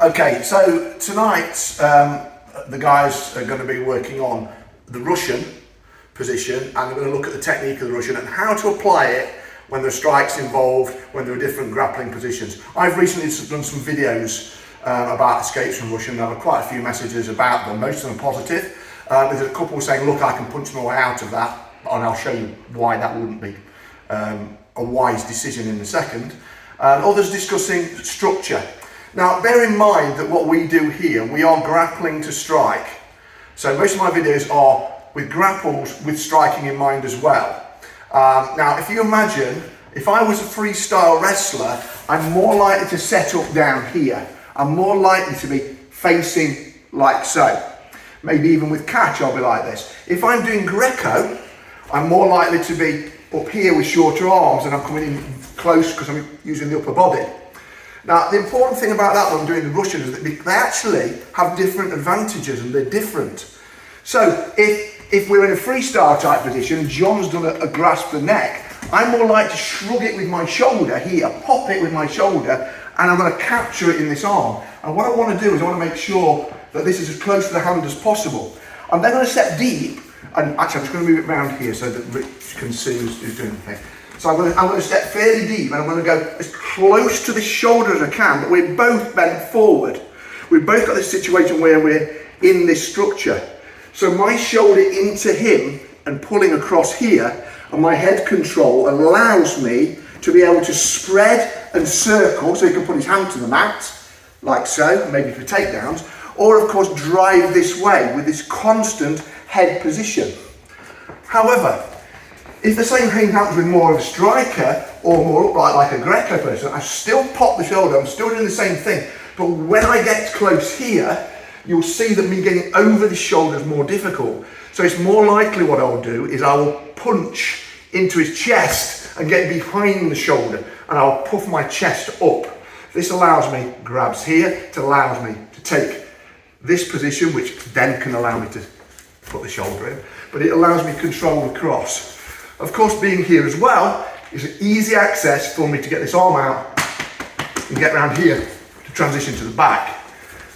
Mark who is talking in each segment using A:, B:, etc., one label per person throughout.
A: Okay, so tonight the guys are going to be working on the Russian position, and they're going to look at the technique of the Russian and how to apply it when there are strikes involved, when there are different grappling positions. I've recently done some videos about escapes from Russian, and I've had quite a few messages about them, most of them positive. There's a couple saying, look, I can punch my way out of that, and I'll show you why that wouldn't be a wise decision in a second. Others discussing structure. Now, bear in mind that what we do here, we are grappling to strike. So most of my videos are with grapples with striking in mind as well. Now, if you imagine, if I was a freestyle wrestler, I'm more likely to set up down here. I'm more likely to be facing like so. Maybe even with catch, I'll be like this. If I'm doing Greco, I'm more likely to be up here with shorter arms, and I'm coming in close because I'm using the upper body. Now, the important thing about that when I'm doing the Russian is that they actually have different advantages, and they're different. So if we're in a freestyle type position and John's done a grasp the neck, I'm more likely to shrug it with my shoulder here, pop it with my shoulder, and I'm going to capture it in this arm. And what I want to do is I want to make sure that this is as close to the hand as possible. I'm then going to step deep, and actually I'm just going to move it around here so that Rich can see who's doing the thing. So I'm going to step fairly deep, and I'm going to go as close to the shoulder as I can, but we're both bent forward. We've both got this situation where we're in this structure. So my shoulder into him and pulling across here, and my head control allows me to be able to spread and circle, so he can put his hand to the mat, like so, maybe for takedowns, or of course drive this way with this constant head position. However, if the same thing happens with more of a striker or more upright like a Greco person, I still pop the shoulder, I'm still doing the same thing, but when I get close here, you'll see that me getting over the shoulder is more difficult. So it's more likely what I'll do is I will punch into his chest and get behind the shoulder, and I'll puff my chest up. This allows me, grabs here, it allows me to take this position, which then can allow me to put the shoulder in, but it allows me to control the cross. Of course, being here as well is an easy access for me to get this arm out and get around here to transition to the back.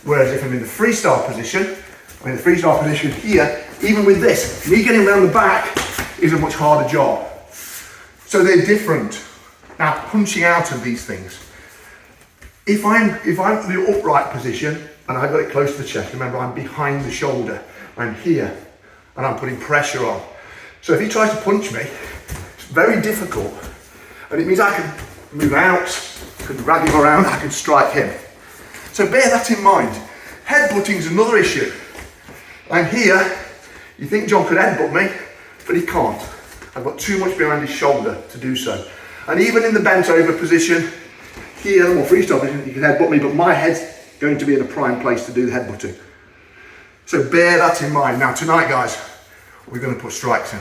A: Whereas if I'm in the freestyle position, here, even with this, me getting around the back is a much harder job. So they're different. Now, punching out of these things. If I'm in the upright position and I've got it close to the chest, remember I'm behind the shoulder, I'm here, and I'm putting pressure on. So if he tries to punch me, it's very difficult. And it means I can move out, I can drag him around, I can strike him. So bear that in mind. Headbutting is another issue. I'm here, you think John could headbutt me, but he can't. I've got too much behind his shoulder to do so. And even in the bent over position, here, or freestyle position, you can headbutt me, but my head's going to be in a prime place to do the headbutting. So bear that in mind. Now tonight, guys, we're going to put strikes in.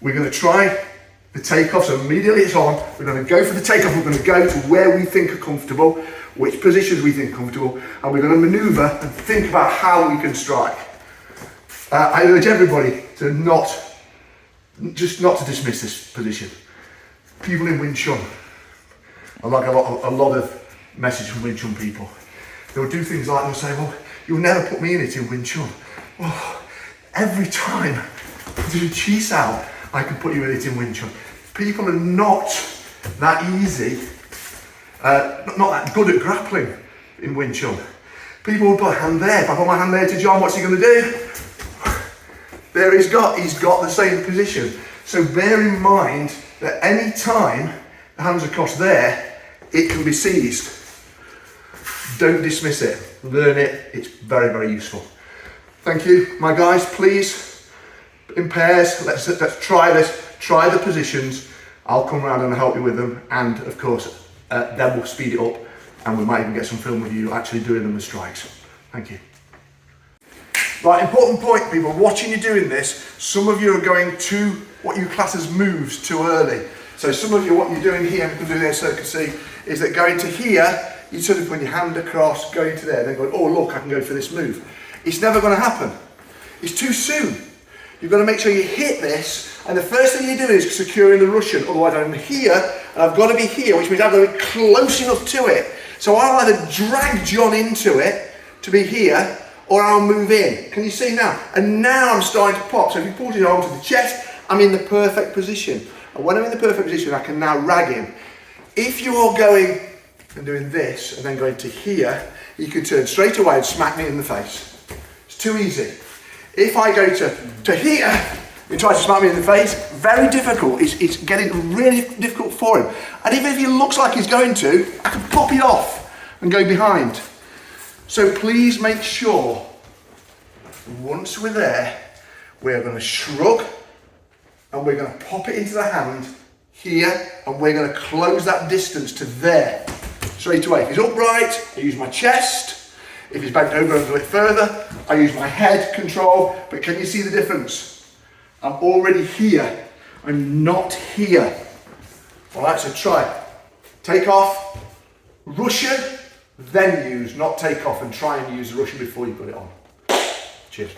A: We're going to try the takeoff, so immediately it's on, we're going to go for the takeoff, we're going to go to where we think are comfortable, which positions we think are comfortable, and we're going to maneuver and think about how we can strike. I urge everybody to not to dismiss this position. People in Wing Chun, I like a lot of messages from Wing Chun people. They'll do things like, they'll say, well, you'll never put me in it in Wing Chun. Well, every time I do a cheese out, I can put you in it in Wing Chun. People are not that easy, not that good at grappling in Wing Chun. People will put a hand there. If I put my hand there to John, what's he going to do? There he's got the same position. So bear in mind that any time the hand's across there, it can be seized. Don't dismiss it. Learn it. It's very, very useful. Thank you. My guys, please, in pairs, let's try this. Try the positions. I'll come around and help you with them. And of course, then we'll speed it up, and we might even get some film of you actually doing them with strikes. Thank you. Right, important point, people, watching you doing this, some of you are going to what you class as moves too early. So some of you, what you're doing here, you can do there so you can see, is that going to here, you sort of put your hand across, going to there, then going, oh look, I can go for this move. It's never going to happen. It's too soon. You've got to make sure you hit this, and the first thing you do is securing the Russian, otherwise I'm here, and I've got to be here, which means I've got to be close enough to it So I'll either drag John into it to be here, or I'll move in. Can you see now? And now I'm starting to pop. So if you pull it onto the chest, I'm in the perfect position. And when I'm in the perfect position, I can now rag him. If you're going and doing this and then going to here, you can turn straight away and smack me in the face. It's too easy. If I go to here and try to smack me in the face, very difficult. It's getting really difficult for him. And even if he looks like he's going to, I can pop it off and go behind. So please make sure, once we're there, we're going to shrug and we're going to pop it into the hand here, and we're going to close that distance to there straight away. If he's upright, I use my chest. If he's bent over a little bit further, I use my head control. But can you see the difference? I'm already here. I'm not here. All right, so try. Take off, Russian, then use, not take off and try and use the Russian before you put it on. Cheers.